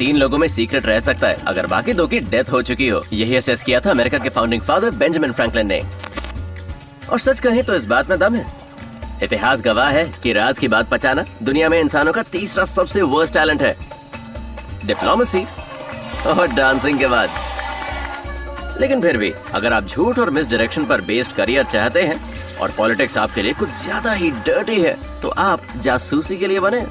3 लोगों में सीक्रेट रह सकता है अगर बाकी 2 की डेथ हो चुकी हो। यही असेस किया था अमेरिका के फाउंडिंग फादर बेंजामिन फ्रैंकलिन ने। और सच कहें तो इस बात में दम है। इतिहास गवाह है कि राज की बात पचाना दुनिया में इंसानों का तीसरा सबसे वर्स्ट टैलेंट है, डिप्लोमेसी और डांसिंग के बाद। लेकिन फिर भी अगर आप झूठ और मिस डायरेक्शन पर बेस्ड करियर चाहते हैं और पॉलिटिक्स आपके लिए कुछ ज्यादा ही डर्टी है, तो आप जासूसी के लिए बने।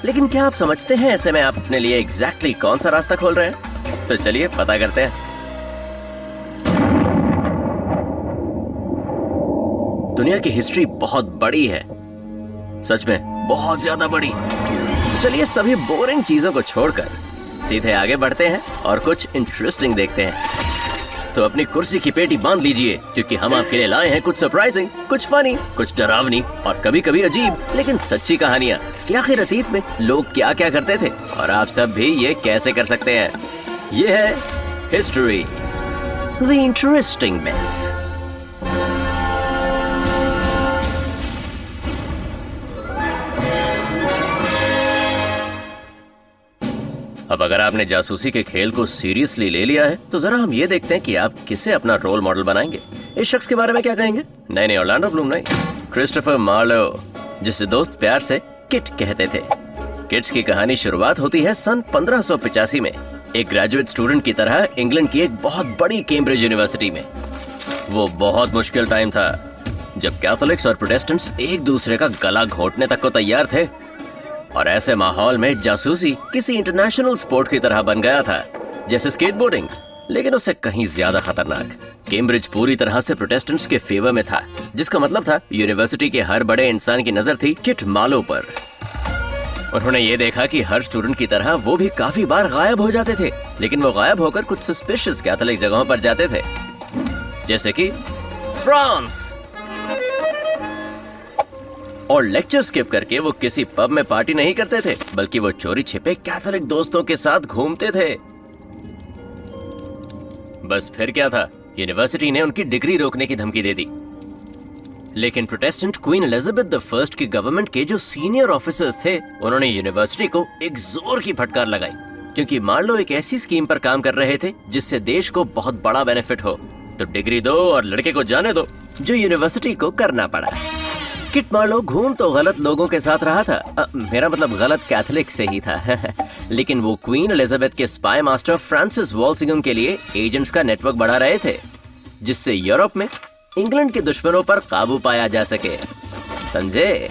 लेकिन क्या आप समझते हैं ऐसे में आप अपने लिए एग्जैक्टली कौन सा रास्ता खोल रहे हैं? तो चलिए पता करते हैं। दुनिया की हिस्ट्री बहुत बड़ी है, सच में बहुत ज्यादा बड़ी। तो चलिए सभी बोरिंग चीजों को छोड़कर सीधे आगे बढ़ते हैं और कुछ इंटरेस्टिंग देखते हैं। तो अपनी कुर्सी की पेटी बांध लीजिए, क्योंकि हम आपके लिए लाए हैं कुछ सरप्राइजिंग, कुछ फनी, कुछ डरावनी और कभी-कभी अजीब लेकिन सच्ची कहानियाँ कि आखिर अतीत में लोग क्या क्या करते थे और आप सब भी ये कैसे कर सकते हैं। ये है हिस्ट्री, द इंटरेस्टिंग मेस। अब अगर आपने जासूसी के खेल को सीरियसली ले लिया है, तो जरा हम ये देखते हैं कि आप किसे अपना रोल मॉडल बनाएंगे। इस शख्स के बारे में क्या कहेंगे? नहीं, ऑरलैंडो ब्लूम नहीं, क्रिस्टोफर मार्लो, जिसे दोस्त प्यार से किट कहते थे। किट्स की कहानी शुरुआत होती है सन 1585 में एक ग्रेजुएट स्टूडेंट की तरह इंग्लैंड की एक बहुत बड़ी कैम्ब्रिज यूनिवर्सिटी में। वो बहुत मुश्किल टाइम था जब कैथोलिक्स और प्रोटेस्टेंट्स एक दूसरे का गला घोटने तक को तैयार थे, और ऐसे माहौल में जासूसी किसी इंटरनेशनल स्पोर्ट की तरह बन गया था, जैसे स्केटबोर्डिंग, लेकिन उससे कहीं ज्यादा खतरनाक। कैम्ब्रिज पूरी तरह से प्रोटेस्टेंट्स के फेवर में था, जिसका मतलब था यूनिवर्सिटी के हर बड़े इंसान की नजर थी किट मार्लो पर। उन्होंने ये देखा कि हर स्टूडेंट की तरह वो भी काफी बार गायब हो जाते थे, लेकिन वो गायब होकर कुछ सस्पिशियस कैथोलिक जगहों पर जाते थे, जैसे कि फ्रांस। और लेक्चर स्किप करके वो किसी पब में पार्टी नहीं करते थे, बल्कि वो चोरी छिपे कैथोलिक दोस्तों के साथ घूमते थे। बस फिर क्या था, यूनिवर्सिटी ने उनकी डिग्री रोकने की धमकी दे दी। लेकिन प्रोटेस्टेंट क्वीन एलिजाबेथ I की गवर्नमेंट के जो सीनियर ऑफिसर्स थे, उन्होंने यूनिवर्सिटी को एक जोर की फटकार लगाई, क्योंकि मार्लो एक ऐसी स्कीम पर काम कर रहे थे जिससे देश को बहुत बड़ा बेनिफिट हो। तो डिग्री दो और लड़के को जाने दो, जो यूनिवर्सिटी को करना पड़ा। किट मार्लो घूम तो गलत लोगों के साथ रहा था, मेरा मतलब गलत कैथोलिक से ही था लेकिन वो क्वीन एलिजाबेथ के स्पाई मास्टर फ्रांसिस वॉल्सिंगम के लिए एजेंट्स का नेटवर्क बढ़ा रहे थे, जिससे यूरोप में इंग्लैंड के दुश्मनों पर काबू पाया जा सके, समझे?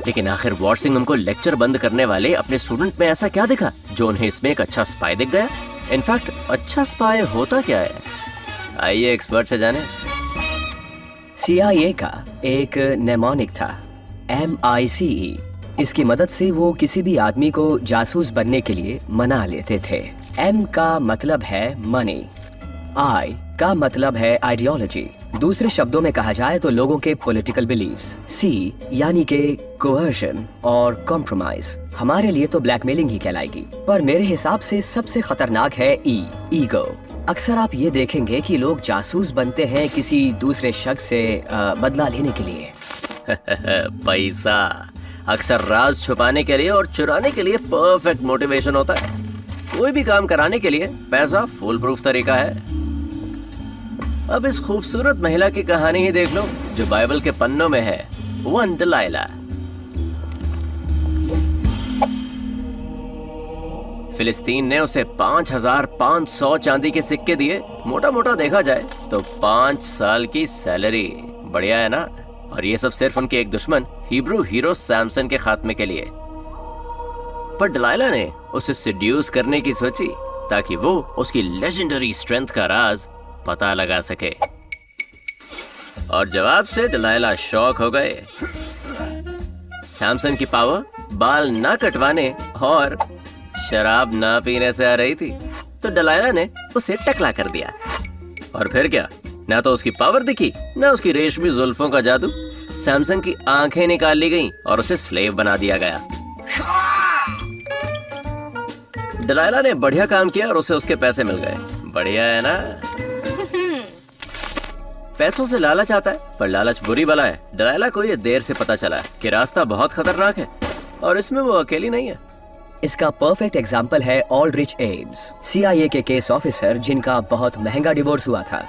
लेकिन आखिर वॉल्सिंगम को लेक्चर बंद करने वाले अपने स्टूडेंट में ऐसा क्या दिखा जो उन्हें इसमें एक अच्छा स्पाई दिख गया? इनफैक्ट अच्छा स्पाई होता क्या है, आइए एक्सपर्ट से जाने। CIA का एक नेमोनिक था, MICE। इसकी मदद से वो किसी भी आदमी को जासूस बनने के लिए मना लेते थे। M का मतलब है मनी, I का मतलब है आइडियोलॉजी, दूसरे शब्दों में कहा जाए तो लोगों के पॉलिटिकल बिलीफ्स। C यानी के कोअर्शन और कॉम्प्रोमाइज, हमारे लिए तो ब्लैकमेलिंग ही कहलाएगी, पर मेरे हिसाब से सबसे खतरनाक है E, ईगो। अक्सर आप ये देखेंगे कि लोग जासूस बनते हैं किसी दूसरे शख्स से बदला लेने के लिए पैसा अक्सर राज छुपाने के लिए और चुराने के लिए परफेक्ट मोटिवेशन होता है। कोई भी काम कराने के लिए पैसा फुल प्रूफ तरीका है। अब इस खूबसूरत महिला की कहानी ही देख लो जो बाइबल के पन्नों में है, वन डिलाइला। फिलिस्तीन ने उसे 5500 चांदी के सिक्के दिए, मोटा मोटा देखा जाए तो 5 साल की सैलरी। बढ़िया है ना? और ये सब सिर्फ उनके एक दुश्मन हिब्रू हीरो सैमसन के खात्मे के लिए। पर डिलाइला ने उसे सिड्यूस करने की सोची ताकि वो उसकी लेजेंडरी स्ट्रेंथ का राज पता लगा सके। और जवाब से डिलाइला शॉक हो गए। सैमसन की पावर बाल ना कटवाने और शराब ना पीने से आ रही थी, तो डिलाइला ने उसे टकला कर दिया। और फिर क्या, ना तो उसकी पावर दिखी ना उसकी रेशमी जुल्फों का जादू। सैमसन की आंखें निकाल ली गईं और उसे स्लेव बना दिया गया। डिलाइला ने बढ़िया काम किया और उसे उसके पैसे मिल गए। बढ़िया है ना? पैसों से लालच आता है, पर लालच बुरी बला है। डिलाइला को ये देर से पता चला कि रास्ता बहुत खतरनाक है और इसमें वो अकेली नहीं है। इसका परफेक्ट एग्जाम्पल है ऑल्ड्रिच एम्स, CIA के केस ऑफिसर जिनका बहुत महंगा डिवोर्स हुआ था।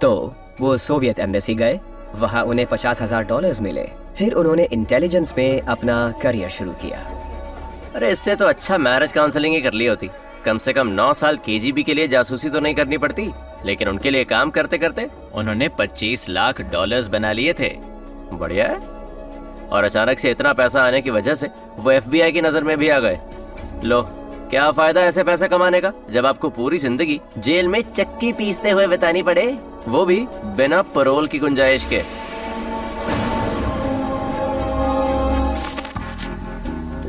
तो वो सोवियत एम्बेसी गए, वहाँ उन्हें $50,000 मिले। फिर उन्होंने इंटेलिजेंस में अपना करियर शुरू किया। अरे इससे तो अच्छा मैरिज काउंसलिंग ही कर ली होती। कम से कम 9 साल KGB के लिए जासूसी तो नहीं करनी पड़ती। लेकिन उनके लिए काम करते करते उन्होंने $25 लाख बना लिए थे। बढ़िया है। और अचानक से इतना पैसा आने की वजह से वो FBI की नजर में भी आ गए। लो, क्या फायदा ऐसे पैसे कमाने का जब आपको पूरी जिंदगी जेल में चक्की पीसते हुए बितानी पड़े, वो भी बिना पैरोल की गुंजाइश के।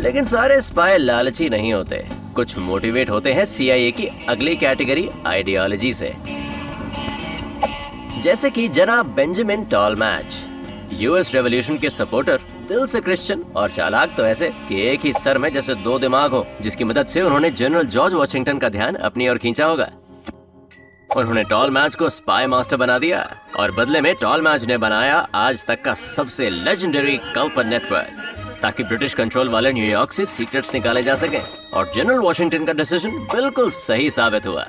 लेकिन सारे स्पाई लालची नहीं होते, कुछ मोटिवेट होते हैं CIA की अगली कैटेगरी आइडियोलॉजी से। जैसे कि जनाब बेंजामिन टॉलमैच, US रेवोल्यूशन के सपोर्टर, दिल से क्रिश्चियन और चालाक तो ऐसे कि एक ही सर में जैसे 2 दिमाग हो, जिसकी मदद से उन्होंने जनरल जॉर्ज वॉशिंगटन का ध्यान अपनी ओर खींचा होगा। उन्होंने टॉलमैच को स्पाई मास्टर बना दिया और बदले में टॉलमैच ने बनाया आज तक का सबसे लेजेंडरी कल्पन नेटवर्क, ताकि ब्रिटिश कंट्रोल वाले न्यूयॉर्क से सीक्रेट्स निकाले जा सके। और जनरल वॉशिंगटन का डिसीजन बिल्कुल सही साबित हुआ।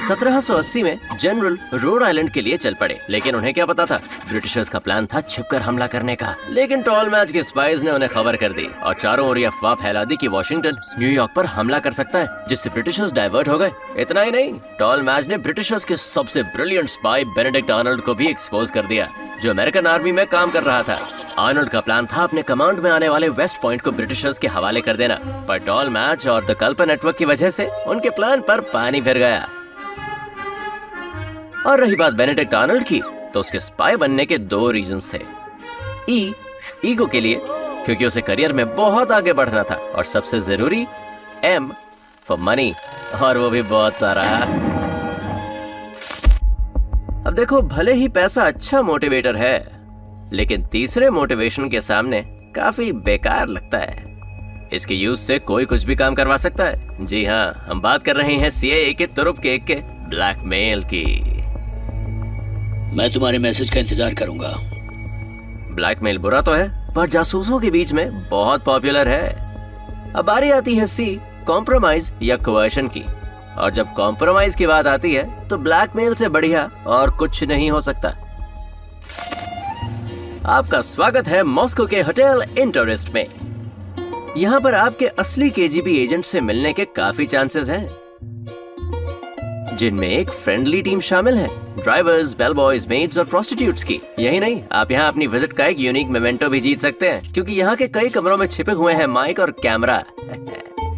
1780 में जनरल रोड आइलैंड के लिए चल पड़े, लेकिन उन्हें क्या पता था, ब्रिटिशर्स का प्लान था छिपकर हमला करने का। लेकिन टॉलमैच के स्पाइज ने उन्हें खबर कर दी और चारों ओर अफवाह फैला दी कि वॉशिंगटन न्यूयॉर्क पर हमला कर सकता है, जिससे ब्रिटिशर्स डाइवर्ट हो गए। इतना ही नहीं, टॉलमैच ने ब्रिटिशर्स के सबसे ब्रिलियंट स्पाई बेनेडिक्ट आर्नल्ड को भी एक्सपोज कर दिया, जो अमेरिकन आर्मी में काम कर रहा था। आर्नल्ड का प्लान था अपने कमांड में आने वाले वेस्ट पॉइंट को ब्रिटिशर्स के हवाले कर देना, पर टॉलमैच और द कल्पन नेटवर्क की वजह से उनके प्लान पर पानी फिर गया। और रही बात बेनेडिक्ट आर्नल्ड की, तो उसके स्पाई बनने के 2 रीजंस थे। ईगो के लिए, क्योंकि उसे करियर में बहुत आगे बढ़ना था, और सबसे जरूरी M फॉर मनी, और वो भी बहुत सारा। अब देखो, भले ही पैसा अच्छा मोटिवेटर है, लेकिन तीसरे मोटिवेशन के सामने काफी बेकार लगता है। इसके यूज से कोई कुछ भी काम करवा सकता है। जी हाँ, हम बात कर रहे हैं CIA के तुरुप केक के ब्लैकमेल की। मैं तुम्हारे मैसेज का इंतजार करूंगा। ब्लैकमेल बुरा तो है, पर जासूसों के बीच में बहुत पॉपुलर है। अब बारी आती है C, कॉम्प्रोमाइज या कोवर्शन की। और जब कॉम्प्रोमाइज की बात आती है, तो ब्लैकमेल से बढ़िया और कुछ नहीं हो सकता। आपका स्वागत है मॉस्को के होटल इंटरेस्ट में। यहाँ पर आपके असली KGB एजेंट से मिलने के काफी चांसेस हैं, जिनमें एक फ्रेंडली टीम शामिल है, ड्राइवर्स, बेल बॉयज, मेड्स और प्रोस्टिट्यूट्स की। यही नहीं, आप यहाँ अपनी विजिट का एक यूनिक मोमेंटो भी जीत सकते हैं, क्योंकि यहाँ के कई कमरों में छिपे हुए हैं माइक और कैमरा।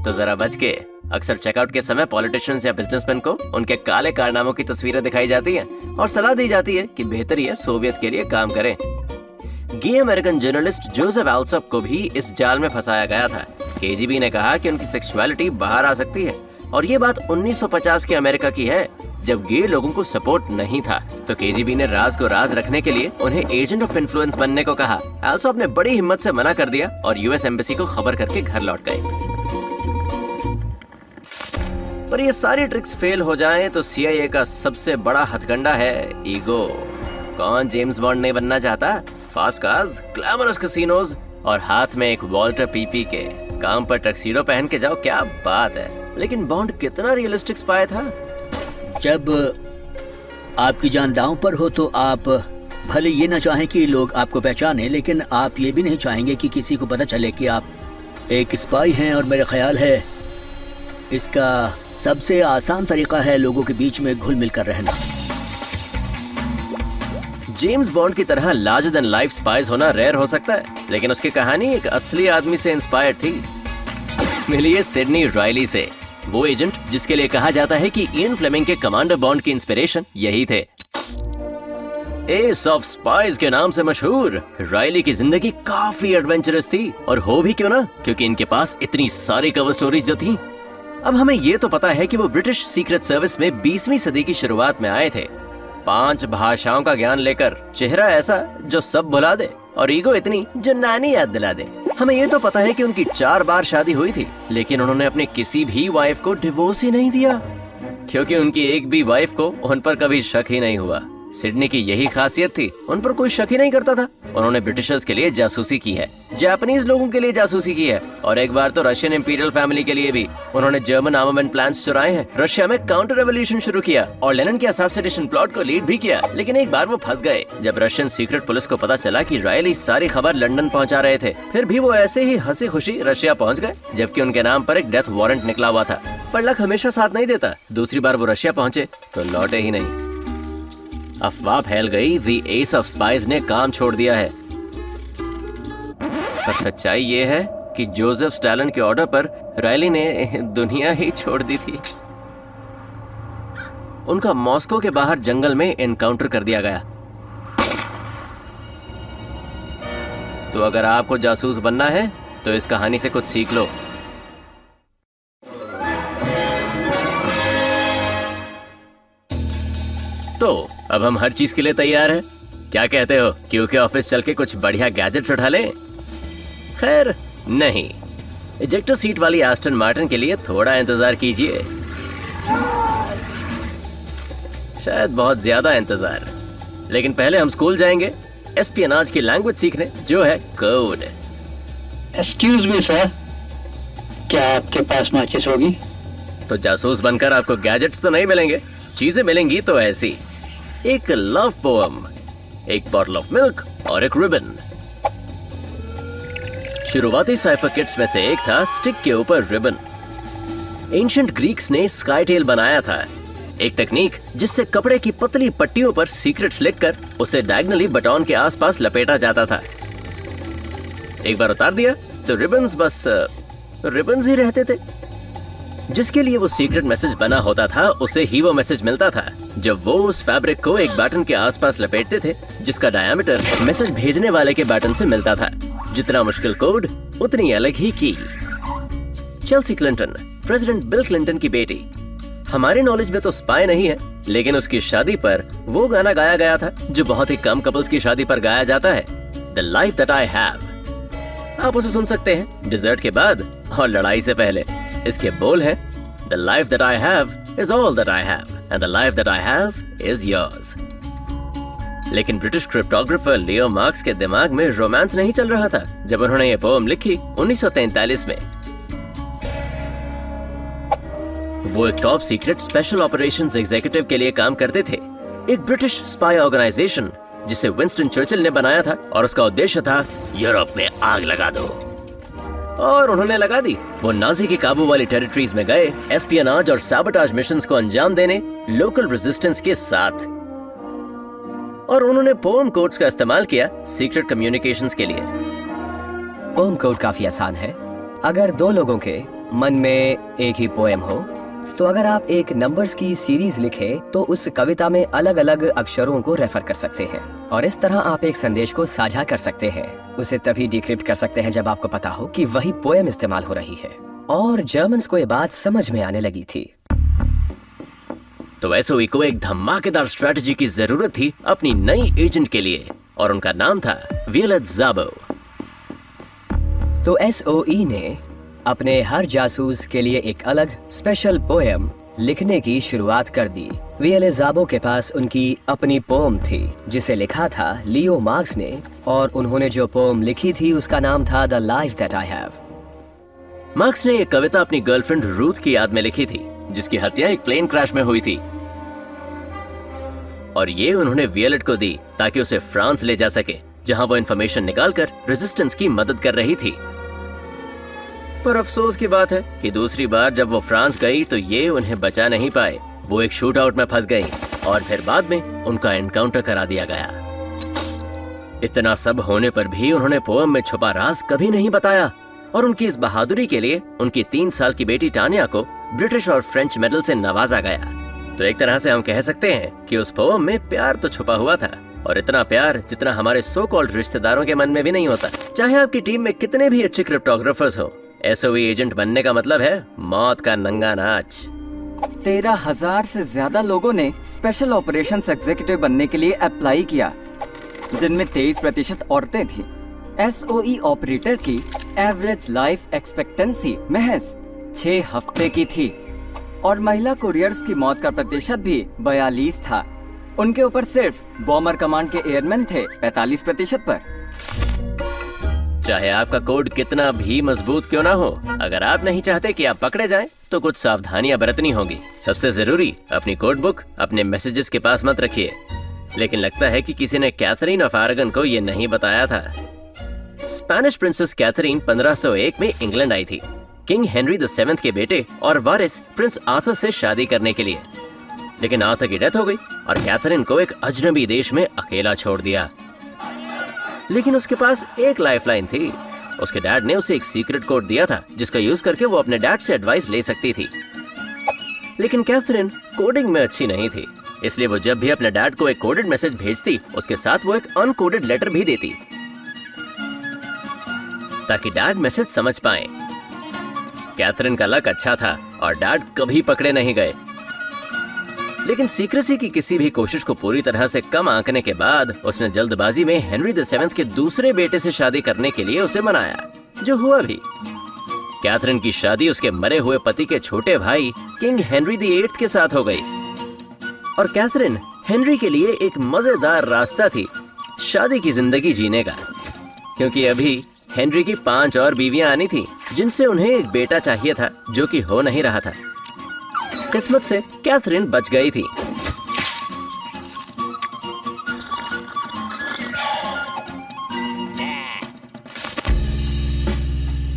तो जरा बच के। अक्सर चेकआउट के समय पॉलिटिशियंस या बिजनेसमैन को उनके काले कारनामों की तस्वीरें दिखाई जाती हैं और सलाह दी जाती है कि बेहतर है सोवियत के लिए काम करें। गे अमेरिकन जर्नलिस्ट जोसेफ एल्सप को भी इस जाल में फंसाया गया था। KGB ने कहा कि उनकी सेक्सुअलिटी बाहर आ सकती है, और ये बात 1950 के अमेरिका की है, जब गे लोगों को सपोर्ट नहीं था। तो KGB ने राज को राज रखने के लिए उन्हें एजेंट ऑफ इन्फ्लुएंस बनने को कहा। एल्सप ने बड़ी हिम्मत से मना कर दिया और US एम्बेसी को खबर करके घर लौट गए। पर ये सारी ट्रिक्स फेल हो जाएं तो CIA का सबसे बड़ा हथकंडा है ईगो। कौन जेम्स बॉन्ड नहीं बनना चाहता? फास्ट कार्स, ग्लैमरस कैसीनोज और हाथ में एक वॉल्टर PP के। काम पर टक्सीडो पहन के जाओ, क्या बात है। लेकिन बॉन्ड कितना रियलिस्टिक स्पाई था। जब आपकी जान दांव पर हो तो आप भले ये ना चाहें कि लोग आपको पहचाने, लेकिन आप ये भी नहीं चाहेंगे कि किसी को पता चले कि आप एक स्पाई हैं। और मेरा ख्याल है इसका सबसे आसान तरीका है लोगों के बीच में घुल मिल कर रहना। जेम्स बॉन्ड की तरह लार्जर देन लाइफ स्पाइस होना रेयर हो सकता है, लेकिन उसकी कहानी एक असली आदमी से इंस्पायर्ड थी। मिलिए सिडनी रायली से, वो एजेंट जिसके लिए कहा जाता है कि इयन फ्लेमिंग के कमांडर बॉन्ड की इंस्पिरेशन यही थे। एस ऑफ स्पाइस के नाम से मशहूर रायली की जिंदगी काफी एडवेंचरस थी, और हो भी क्यों ना, क्योंकि इनके पास इतनी सारी कवर स्टोरीज जो थी। अब हमें ये तो पता है कि वो ब्रिटिश सीक्रेट सर्विस में 20वीं सदी की शुरुआत में आए थे, 5 भाषाओं का ज्ञान लेकर, चेहरा ऐसा जो सब भुला दे, और ईगो इतनी जो नानी याद दिला दे। हमें ये तो पता है कि उनकी 4 बार शादी हुई थी, लेकिन उन्होंने अपनी किसी भी वाइफ को डिवोर्स ही नहीं दिया, क्योंकि उनकी एक भी वाइफ को उन पर कभी शक ही नहीं हुआ। सिडनी की यही खासियत थी, उन पर कोई शक ही नहीं करता था। उन्होंने ब्रिटिशर्स के लिए जासूसी की है, जापानीज लोगों के लिए जासूसी की है, और एक बार तो रशियन इंपीरियल फैमिली के लिए भी। उन्होंने जर्मन आर्मामेंट प्लान्स चुराए हैं, रशिया में काउंटर रेवोल्यूशन शुरू किया और लेनिन के असैसिनेशन प्लॉट को लीड भी किया। लेकिन एक बार वो फंस गए जब रशियन सीक्रेट पुलिस को पता चला कि रायली सारी खबर लंदन पहुंचा रहे थे। फिर भी वो ऐसे ही हंसी खुशी रशिया पहुंच गए, जबकि उनके नाम पर एक डेथ वारंट निकला हुआ था। पर लक हमेशा साथ नहीं देता। दूसरी बार वो रशिया पहुंचे तो लौटे ही नहीं। अफवाह फैल गई द एस ऑफ स्पाइज ने काम छोड़ दिया है। पर सच्चाई ये है कि जोसेफ स्टालिन के ऑर्डर पर रायली ने दुनिया ही छोड़ दी थी। उनका मॉस्को के बाहर जंगल में एनकाउंटर कर दिया गया। तो अगर आपको जासूस बनना है तो इस कहानी से कुछ सीख लो। तो अब हम हर चीज के लिए तैयार हैं। क्या कहते हो, क्योंकि ऑफिस चल के कुछ बढ़िया गैजेट्स उठा लें? खैर नहीं, इजेक्टर सीट वाली एस्टन मार्टिन के लिए थोड़ा इंतजार कीजिए, शायद बहुत ज्यादा इंतजार। लेकिन पहले हम स्कूल जाएंगे एस्पियोनाज की लैंग्वेज सीखने, जो है कोड। एक्सक्यूज मी सर, क्या आपके पास माचिस होगी? तो जासूस बनकर आपको गैजेट्स तो नहीं मिलेंगे, चीजें मिलेंगी तो ऐसी, एक लव पोएम, एक बॉटल ऑफ मिल्क और एक रिबन। शुरुआती साइफर किट्स में से एक था स्टिक के ऊपर रिबन। एंशिएंट ग्रीक्स ने स्काईटेल बनाया था, एक टेक्निक जिससे कपड़े की पतली पट्टियों पर सीक्रेट्स लिखकर उसे डायगनली बटन के आसपास लपेटा जाता था। एक बार उतार दिया तो रिबन्स बस रिबन्स ही रहते थे। जिसके लिए वो सीक्रेट मैसेज बना होता था उसे ही वो मैसेज मिलता था जब वो उस फैब्रिक को एक बटन के आसपास लपेटते थे, जिसका डायमीटर मैसेज भेजने वाले के बटन से मिलता था। जितना मुश्किल कोड उतनी अलग ही की। Chelsea Clinton, president bill Clinton की बेटी, हमारे नॉलेज में तो स्पाई नहीं है, लेकिन उसकी शादी पर वो गाना गाया गया था जो बहुत ही कम कपल्स की शादी पर गाया जाता है, the life that I have. आप उसे सुन सकते हैं डिजर्ट के बाद और लड़ाई से पहले। इसके बोल हैं, the life that I have is all that I have and the life that I have is yours. लेकिन ब्रिटिश क्रिप्टोग्राफर लियो मार्क्स के दिमाग में रोमांस नहीं चल रहा था जब उन्होंने ये पोएम लिखी 1943 में। वो एक top secret special operations executive के लिए काम करते थे, एक ब्रिटिश स्पाई ऑर्गेनाइजेशन जिसे विंस्टन चर्चिल ने बनाया था, और उसका उद्देश्य था यूरोप में आग लगा दो। और उन्होंने लगा दी। वो नाजी की काबू वाली टेरिटरीज में गए, एस्पियोनाज और सैबोटाज मिशंस को अंजाम देने लोकल रेजिस्टेंस के साथ, और उन्होंने पोएम कोड्स का इस्तेमाल किया सीक्रेट कम्युनिकेशंस के लिए। पोएम कोड काफी आसान है। अगर दो लोगों के मन में एक ही पोएम हो, तो अगर आप एक नंबर्स की सीरीज लिखें तो उस कविता में अलग अलग अक्षरों को रेफर कर सकते हैं, और इस तरह आप एक संदेश को साझा कर सकते हैं। उसे तभी डिक्रिप्ट कर सकते हैं जब आपको पता हो कि वही पोएम इस्तेमाल हो रही है। और जर्मन्स को ये बात समझ में आने लगी थी। तो एसओई को एक धमाकेदार स्ट्रेटजी की जरूरत थी अपनी नई एजेंट के लिए, और उनका नाम था वियोलेट ज़ाबो। तो एसओई ने अपने हर जासूस के लिए एक अलग स्पेशल पोएम लिखने की शुरुआत कर दी। वियोलेट ज़ाबो के पास उनकी अपनी पोएम थी जिसे लिखा था लियो मार्क्स ने, और उन्होंने जो पोएम लिखी थी उसका नाम था the life that I have. Marks ने एक कविता अपनी गर्लफ्रेंड रूथ की याद में लिखी थी, जिसकी हत्या एक प्लेन क्रैश में हुई थी, और ये उन्होंने वियोलेट को दी ताकि उसे फ्रांस ले जा सके, जहां वो इंफॉर्मेशन निकालकर रेजिस्टेंस की मदद कर रही थी। पर अफसोस की बात है कि दूसरी बार जब वो फ्रांस गई तो ये उन्हें बचा नहीं पाए। वो एक शूट आउट में फंस गई और फिर बाद में उनका एनकाउंटर करा दिया गया। इतना सब होने पर भी उन्होंने पोएम में छुपा राज कभी नहीं बताया, और उनकी इस बहादुरी के लिए उनकी 3 साल की बेटी टानिया को ब्रिटिश और फ्रेंच मेडल से नवाजा गया। तो एक तरह से हम कह सकते हैं कि उस पोएम में प्यार तो छुपा हुआ था, और इतना प्यार जितना हमारे सो कॉल्ड रिश्तेदारों के मन में भी नहीं होता। चाहे आपकी टीम में कितने भी अच्छे क्रिप्टोग्राफर्स हो, एसओई एजेंट बनने का मतलब है मौत का नंगा नाच। 13,000 से ज्यादा लोगों ने स्पेशल ऑपरेशंस एग्जीक्यूटिव बनने के लिए अप्लाई किया, जिनमें 23% औरतें थीं। एसओई ऑपरेटर की एवरेज लाइफ एक्सपेक्टेंसी महज 6 हफ्ते की थी, और महिला कुरियर्स की मौत का प्रतिशत भी 42 था। उनके ऊपर सिर्फ बॉमर कमांड के एयरमैन थे 45% पर। चाहे आपका कोड कितना भी मजबूत क्यों ना हो, अगर आप नहीं चाहते कि आप पकड़े जाएं, तो कुछ सावधानियां बरतनी होंगी। सबसे जरूरी, अपनी कोड बुक अपने मैसेजेस के पास मत रखिए। लेकिन लगता है कि किसी ने कैथरीन ऑफ अरागन को ये नहीं बताया था। स्पेनिश प्रिंसेस कैथरीन 1501 में इंग्लैंड आई थी किंग हेनरी VII के बेटे और वारिस प्रिंस आर्थर से शादी करने के लिए। लेकिन आर्थर की डेथ हो गई और कैथरीन को एक अजनबी देश में अकेला छोड़ दिया। लेकिन उसके पास एक लाइफलाइन थी। उसके डैड ने उसे एक सीक्रेट कोड दिया था जिसका यूज करके वो अपने डैड से एडवाइस ले सकती थी। लेकिन कैथरीन कोडिंग में अच्छी नहीं थी, इसलिए वो जब भी अपने डैड को एक कोडेड मैसेज भेजती, उसके साथ वो एक अनकोडेड लेटर भी देती ताकि डैड मैसेज समझ पाए। कैथरीन का लक अच्छा था और डैड कभी पकड़े नहीं गए। लेकिन सीक्रेसी की किसी भी कोशिश को पूरी तरह से कम आंकने के बाद उसने जल्दबाजी में हेनरी VII के दूसरे बेटे से शादी करने के लिए उसे मनाया, जो हुआ भी। कैथरीन की शादी उसके मरे हुए पति के छोटे भाई किंग हेनरी VIII के साथ हो गई। और कैथरीन हेनरी के लिए एक मजेदार रास्ता थी शादी की जिंदगी जीने का, क्योंकि अभी हेनरी की 5 और बीवियां आनी थी जिनसे उन्हें एक बेटा चाहिए था, जो कि हो नहीं रहा था। किस्मत से कैथरीन बच गई थी।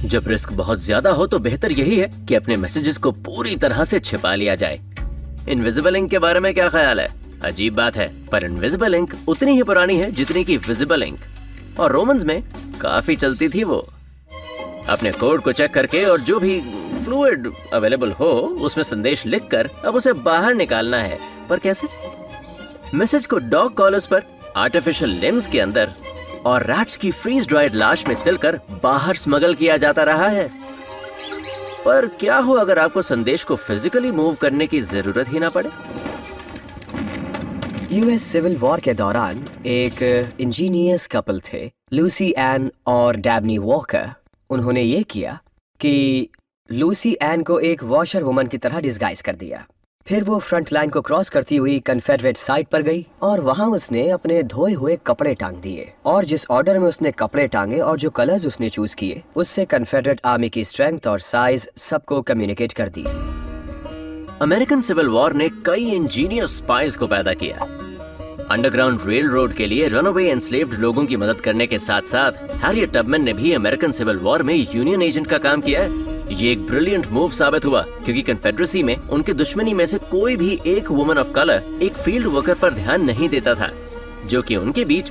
जब रिस्क बहुत ज्यादा हो तो बेहतर यही है कि अपने मैसेजेस को पूरी तरह से छिपा लिया जाए। इनविजिबल इंक के बारे में क्या ख्याल है? अजीब बात है, पर इनविजिबल इंक उतनी ही पुरानी है जितनी की विजिबल इंक, और रोमन्स में काफी चलती थी वो। अपने कोड को चेक करके और जो भी फ्लूइड अवेलेबल हो उसमें संदेश लिखकर अब उसे बाहर निकालना है। पर कैसे? मैसेज को डॉग कॉलर्स पर आर्टिफिशियल लिम्स के अंदर और रैट्स की फ्रीज ड्राइड लाश में सिलकर बाहर स्मगल किया जाता रहा है। पर क्या हो अगर आपको संदेश को फिजिकली मूव करने की जरूरत ही ना पड़े? यूएस सिविल वॉर के दौरान एक इंजीनियर्स कपल थे, लूसी एन और डैबनी वॉकर। उन्होंने ये किया कि लूसी एन को एक वॉशर वुमन की तरह डिस्गाइज कर दिया। फिर वो फ्रंट लाइन को क्रॉस करती हुई कन्फेडरेट साइड पर गई और वहां उसने अपने धोए हुए कपड़े टांग दिए। और जिस ऑर्डर में उसने कपड़े टांगे और जो कलर्स उसने चूज किए, उससे कन्फेडरेट आर्मी की स्ट्रेंथ और साइज सबको कम्युनिकेट कर दी। अमेरिकन सिविल वॉर ने कई इंजीनियस स्पाइस को पैदा किया। अंडरग्राउंड रेल रोड के लिए रनअवे एनस्लेव्ड लोगों की मदद करने के साथ साथ हैरियट टबमैन ने भी अमेरिकन सिविल वॉर में यूनियन एजेंट का काम किया है। ये एक ब्रिलियंट मूव साबित हुआ क्योंकि कन्फेडरेसी में उनके दुश्मनी में से कोई भी एक वुमन ऑफ कलर एक फील्ड वर्कर पर ध्यान नहीं देता था, जो कि उनके बीच